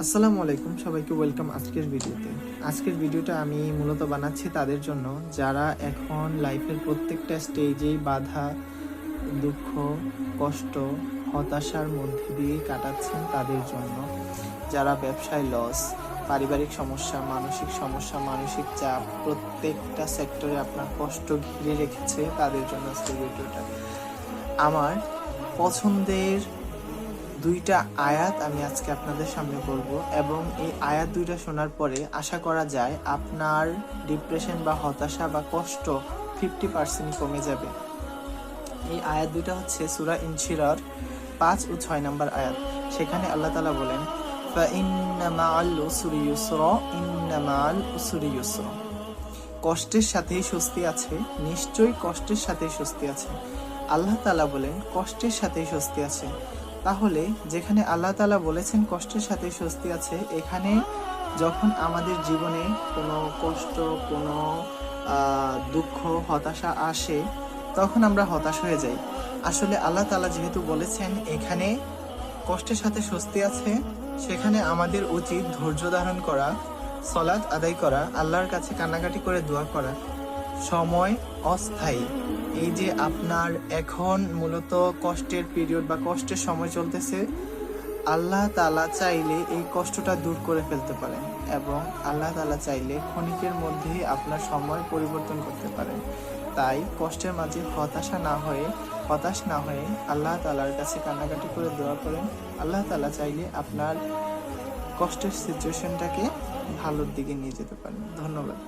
আসসালামু আলাইকুম, সবাইকে ওয়েলকাম আজকের ভিডিওতে। আজকের ভিডিওটা আমি মূলত বানাচ্ছি তাদের জন্য যারা এখন লাইফের প্রত্যেকটা স্টেজেই বাধা, দুঃখ, কষ্ট, হতাশার মধ্যে দিয়ে কাটাচ্ছেন তাদের জন্য। যারা ব্যবসায় লস, পারিবারিক সমস্যা, মানসিক চাপ, প্রত্যেকটা সেক্টরে আপনার কষ্ট ঘিরে রেখেছে তাদের জন্য আজকের ভিডিওটা। আমার পছন্দের দুইটা আয়াত আমি আজকে আপনাদের সামনে বলবো এবং এই আয়াত দুইটা শোনার পরে আশা করা যায় আপনার ডিপ্রেশন বা হতাশা বা কষ্ট 50% কমে যাবে। এই আয়াত দুইটা হচ্ছে সূরা ইনশিরার 5 ও 6 নম্বর আয়াত। সেখানে আল্লাহ তাআলা বলেন, ফাইন্না মাআল উসরি ইউসরা, ইন্না মাআল উসরি ইউসরা। কষ্টের সাথেই স্বস্তি আছে, নিশ্চয়ই কষ্টের সাথেই স্বস্তি আছে। আল্লাহ তাআলা বলেন কষ্টের সাথেই স্বস্তি আছে। তাহলে যেখানে আল্লাহ তাআলা বলেছেন কষ্টের সাথে স্বস্তি আছে, এখানে যখন আমাদের জীবনে কোনো কষ্ট, কোনো দুঃখ, হতাশা আসে, তখন আমরা হতাশ হয়ে যাই। আসলে আল্লাহ তাআলা যেহেতু বলেছেন এখানে কষ্টের সাথে স্বস্তি আছে, সেখানে আমাদের উচিত ধৈর্য ধারণ করা, সালাত আদায় করা, আল্লাহর কাছে কান্নাকাটি করে দোয়া করা। সময় অস্থায়ী। এই যে আপনার এখন মূলত কষ্টের পিরিয়ড বা কষ্টের সময় চলতেছে, আল্লাহ তাআলা চাইলে এই কষ্টটা দূর করে ফেলতে পারেন এবং আল্লাহ তাআলা চাইলে ক্ষণিকের মধ্যেই আপনার সময় পরিবর্তন করতে পারেন। তাই কষ্টের মাঝে হতাশ না হয়ে আল্লাহ তাআলার কাছে কান্নাকাটি করে দোয়া করেন। আল্লাহ তাআলা চাইলে আপনার কষ্টের সিচুয়েশনটাকে ভালোর দিকে নিয়ে যেতে পারেন। ধন্যবাদ।